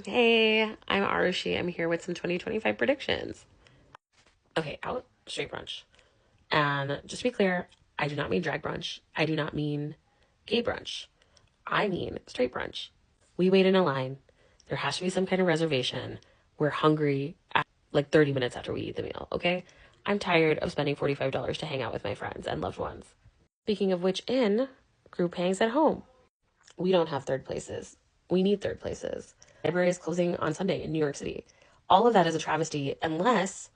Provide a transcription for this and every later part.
Hey, I'm Arushi. I'm here with some 2025 predictions. Okay, out straight brunch. And just to be clear, I do not mean drag brunch. I do not mean gay brunch. I mean straight brunch. We wait in a line. There has to be some kind of reservation. We're hungry at like 30 minutes after we eat the meal, okay? I'm tired of spending $45 to hang out with my friends and loved ones. Speaking of which, in group hangs at home. We don't have third places. We need third places. Library is closing on Sunday in New York City. All of that is a travesty unless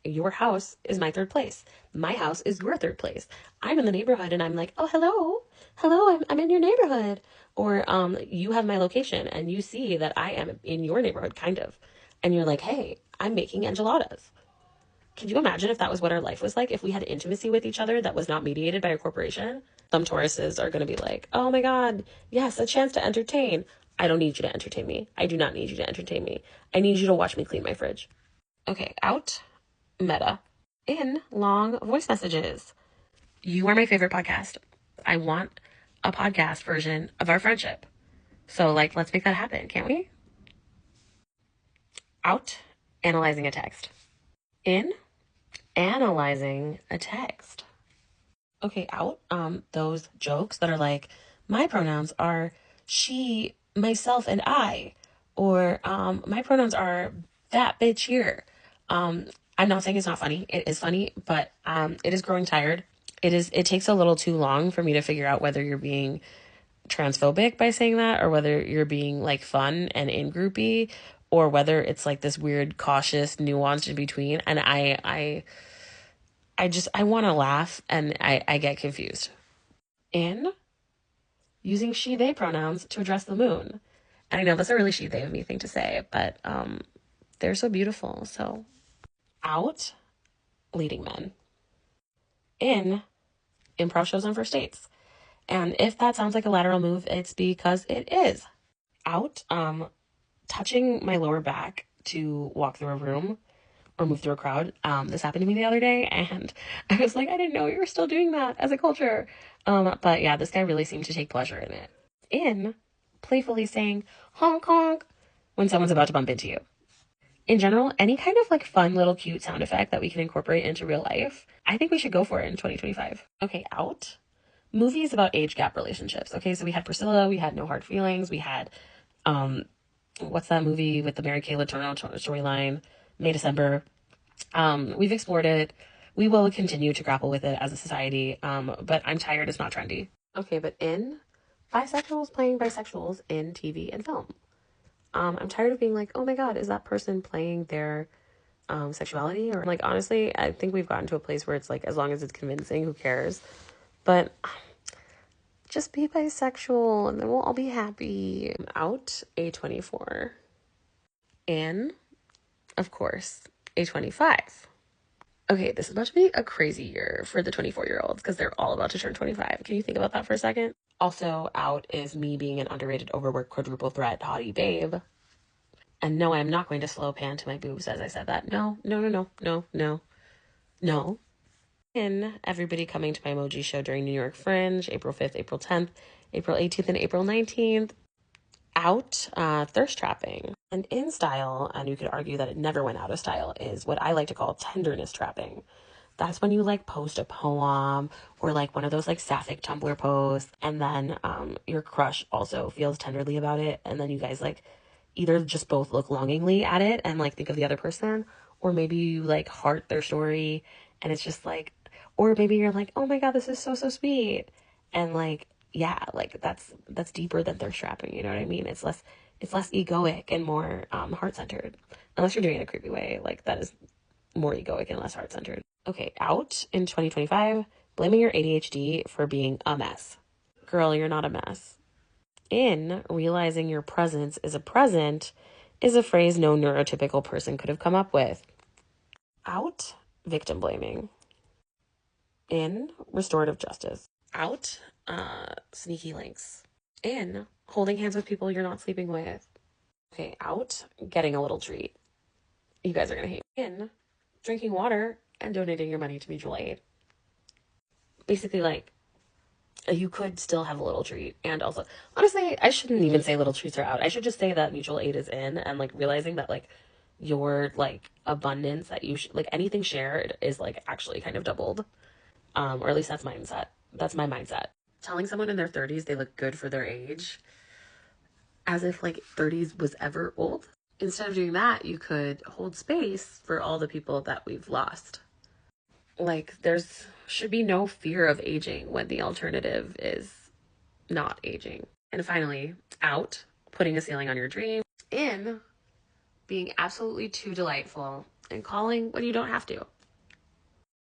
your house is my third place. My house is your third place. I'm in the neighborhood and I'm like, oh, hello, I'm in your neighborhood. Or you have my location and you see that I am in your neighborhood, kind of. And you're like, hey, I'm making enchiladas. Could you imagine if that was what our life was like? If we had intimacy with each other that was not mediated by a corporation? Some Tauruses are going to be like, oh my God, yes, a chance to entertain. I don't need you to entertain me. I do not need you to entertain me. I need you to watch me clean my fridge. Okay, out, Meta. In, long voice messages. You are my favorite podcast. I want a podcast version of our friendship. So, let's make that happen, can't we? Out, analyzing a text. In, analyzing a text. Okay, out those jokes that are like, my pronouns are she, myself, and I, or my pronouns are that bitch here. I'm not saying it's not funny. It is funny, but it is growing tired. It takes a little too long for me to figure out whether you're being transphobic by saying that, or whether you're being like fun and in groupy, or whether it's like this weird cautious nuance in between. And I want to laugh and I get confused. In using she, they pronouns to address the moon. And I know that's a really she, they of me thing to say, but they're so beautiful. So, out, leading men. In, improv shows on first dates. And if that sounds like a lateral move, it's because it is. Out, touching my lower back to walk through a room or move through a crowd. This happened to me the other day, and I was like, I didn't know you were still doing that as a culture. But yeah, this guy really seemed to take pleasure in it. In, playfully saying honk honk when someone's about to bump into you. In general, any kind of like fun little cute sound effect that we can incorporate into real life, I think we should go for it in 2025. Okay, out. Movies about age gap relationships. Okay, so we had Priscilla, we had No Hard Feelings, we had what's that movie with the Mary Kay Letourneau storyline, May December. We've explored it. We will continue to grapple with it as a society. But I'm tired. It's not trendy. Okay, but in bisexuals playing bisexuals in TV and film. I'm tired of being like, oh my God, is that person playing their sexuality? Or like, honestly, I think we've gotten to a place where it's like, as long as it's convincing, who cares? But just be bisexual and then we'll all be happy. Out, A24. In, of course, A25. Okay, this is about to be a crazy year for the 24-year-olds because they're all about to turn 25. Can you think about that for a second? Also out is me being an underrated, overworked, quadruple threat hottie babe. And no, I'm not going to slow pan to my boobs as I said that. No. In everybody coming to my emoji show during New York Fringe, April 5th, April 10th, April 18th, and April 19th. Out, thirst trapping. And in style, and you could argue that it never went out of style, is what I like to call tenderness trapping. That's when you like post a poem or like one of those like sapphic Tumblr posts, and then your crush also feels tenderly about it, and then you guys like either just both look longingly at it and like think of the other person, or maybe you like heart their story and it's just like, or maybe you're like, oh my God, this is so sweet, and like, yeah, like that's deeper than thirst trapping, you know what I mean? It's less egoic and more heart-centered, unless you're doing it in a creepy way. Like, that is more egoic and less heart-centered. Okay, out in 2025, blaming your ADHD for being a mess. Girl, you're not a mess. In, realizing your presence is a present is a phrase no neurotypical person could have come up with. Out, victim blaming. In, restorative justice. Out, sneaky links. In, holding hands with people you're not sleeping with. Okay, out, getting a little treat. You guys are gonna hate. In, drinking water and donating your money to mutual aid. Basically, like, you could still have a little treat. And also, honestly, I shouldn't even say little treats are out. I should just say that mutual aid is in, and like realizing that like your like abundance that you like anything shared is like actually kind of doubled. Or at least that's mindset. That's my mindset. Telling someone in their 30s they look good for their age, as if like 30s was ever old. Instead of doing that, you could hold space for all the people that we've lost. Like, there's should be no fear of aging when the alternative is not aging. And finally, out, putting a ceiling on your dream. In, being absolutely too delightful and calling when you don't have to.